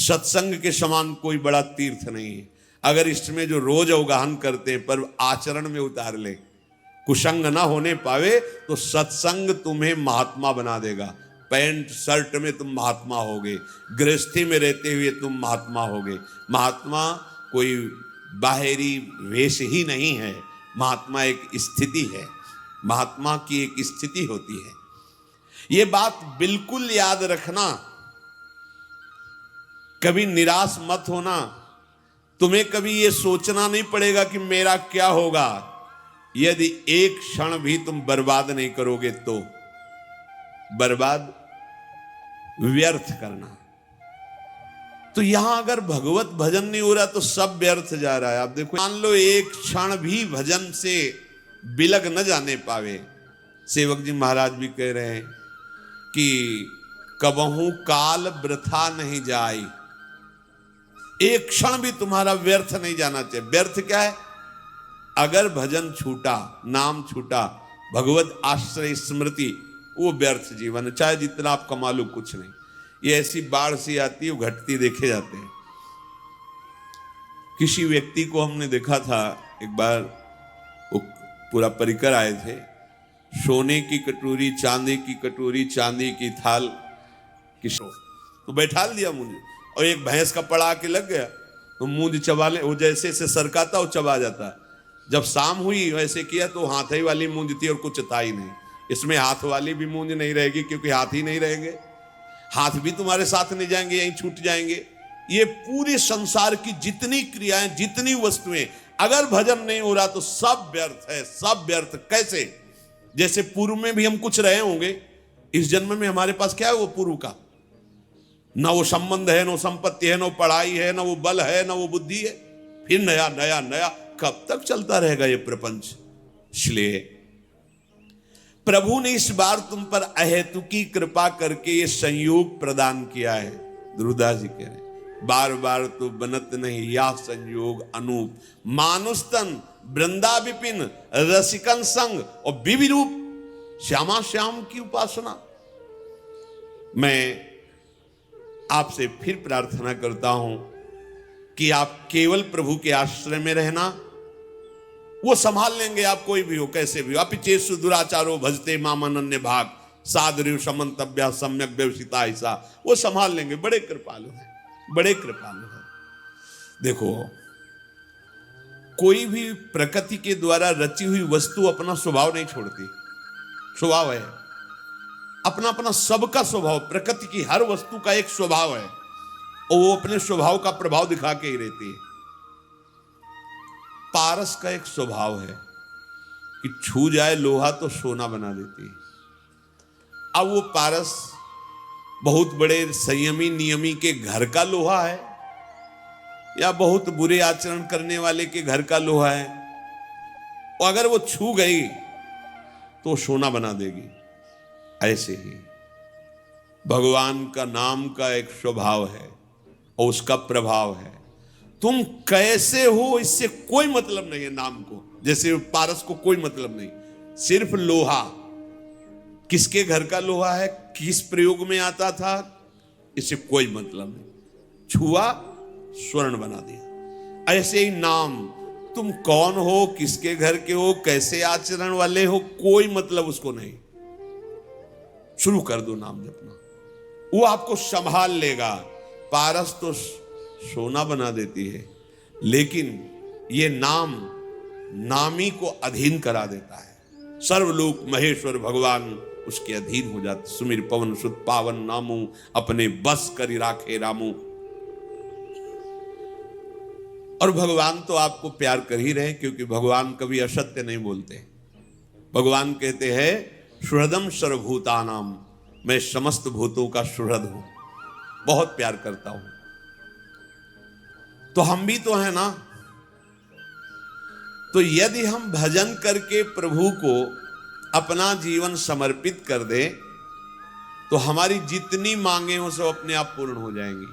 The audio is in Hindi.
सत्संग के समान कोई बड़ा तीर्थ नहीं है। अगर इसमें जो रोज अवगाहन करते हैं पर आचरण में उतार ले, कुसंग ना होने पावे, तो सत्संग तुम्हें महात्मा बना देगा। पैंट शर्ट में तुम महात्मा होगे, गृहस्थी में रहते हुए तुम महात्मा होगे। महात्मा कोई बाहरी वेश ही नहीं है, महात्मा एक स्थिति है, महात्मा की एक स्थिति होती है। ये बात बिल्कुल याद रखना, कभी निराश मत होना। तुम्हें कभी ये सोचना नहीं पड़ेगा कि मेरा क्या होगा। यदि एक क्षण भी तुम बर्बाद नहीं करोगे तो बर्बाद व्यर्थ करना। तो यहां अगर भगवत भजन नहीं हो रहा तो सब व्यर्थ जा रहा है। आप देखो, मान लो एक क्षण भी भजन से बिलग न जाने पावे। सेवक जी महाराज भी कह रहे हैं कि कबहू काल वृथा नहीं जाए, एक क्षण भी तुम्हारा व्यर्थ नहीं जाना चाहिए। व्यर्थ क्या है? अगर भजन छूटा, नाम छूटा, भगवत आश्रय स्मृति, वो व्यर्थ जीवन है। चाहे जितना आप कमा लो, कुछ नहीं। ये ऐसी बाढ़ सी आती है, वो घटती देखे जाते हैं। किसी व्यक्ति को हमने देखा था एक बार, वो पूरा परिकर आए थे, सोने की कटोरी, चांदी की कटोरी, चांदी की थाल, किशोर तो बैठाल दिया मुझे, और एक भैंस का पड़ा के लग गया तो मूंज चबा ले, वो जैसे से सरकाता वो चबा जाता। जब शाम हुई वैसे किया तो हाथ ही वाली मूंज थी और कुछ था ही नहीं। इसमें हाथ वाली भी मूंज नहीं रहेगी, क्योंकि हाथ ही नहीं रहेंगे, हाथ भी तुम्हारे साथ नहीं जाएंगे, यहीं छूट जाएंगे। ये पूरे संसार की जितनी क्रियाएं, जितनी वस्तुएं, अगर भजन नहीं हो रहा तो सब व्यर्थ है, सब व्यर्थ। कैसे? जैसे पूर्व में भी हम कुछ रहे होंगे, इस जन्म में हमारे पास क्या है वो पूर्व का? ना वो संबंध है, ना वो संपत्ति है, ना वो पढ़ाई है, ना वो बल है, ना वो बुद्धि है। फिर नया नया नया, कब तक चलता रहेगा ये प्रपंच? इसलिए प्रभु ने इस बार तुम पर अहेतुकी कृपा करके ये संयोग प्रदान किया है। ध्रुवदास जी कह रहे, बार बार तो बनत नहीं या संयोग अनूप, मानुस्तन वृंदा विपिन रसिकन संग और विविरूप श्यामा श्याम की उपासना। मैं आपसे फिर प्रार्थना करता हूं कि आप केवल प्रभु के आश्रय में रहना, वो संभाल लेंगे। आप कोई भी हो, कैसे भी हो। अपिचेषु दुराचारो भजते मामनन्य भाग, सादृव समन्तव्या सम्यक व्यवसिता, ऐसा वो संभाल लेंगे। बड़े कृपालु हैं, बड़े कृपालु हैं। देखो, कोई भी प्रकृति के द्वारा रची हुई वस्तु अपना स्वभाव नहीं छोड़ती। स्वभाव है अपना अपना, सबका स्वभाव, प्रकृति की हर वस्तु का एक स्वभाव है, और वो अपने स्वभाव का प्रभाव दिखा के ही रहती है। पारस का एक स्वभाव है कि छू जाए लोहा तो सोना बना देती है। अब वो पारस बहुत बड़े संयमी नियमी के घर का लोहा है, या बहुत बुरे आचरण करने वाले के घर का लोहा है, और अगर वो छू गई तो सोना बना देगी। ऐसे ही भगवान का नाम का एक स्वभाव है और उसका प्रभाव है। तुम कैसे हो इससे कोई मतलब नहीं है नाम को, जैसे पारस को कोई मतलब नहीं। सिर्फ लोहा, किसके घर का लोहा है, किस प्रयोग में आता था, इससे कोई मतलब नहीं। छुआ, स्वर्ण बना दिया। ऐसे ही नाम, तुम कौन हो, किसके घर के हो, कैसे आचरण वाले हो, कोई मतलब उसको नहीं। शुरू कर दो नाम जपना, वो आपको संभाल लेगा। पारस तो सोना बना देती है, लेकिन ये नाम नामी को अधीन करा देता है। सर्वलोक महेश्वर भगवान उसके अधीन हो जाते। सुमिर पवन सुत पावन नामू, अपने बस करी राखे रामू। और भगवान तो आपको प्यार कर ही रहे, क्योंकि भगवान कभी असत्य नहीं बोलते। भगवान कहते हैं सुहृदम सर्वभूतानाम, मैं समस्त भूतों का सुहृद हूं, बहुत प्यार करता हूं। तो हम भी तो है ना। तो यदि हम भजन करके प्रभु को अपना जीवन समर्पित कर दें, तो हमारी जितनी मांगे हो सब अपने आप पूर्ण हो जाएंगी।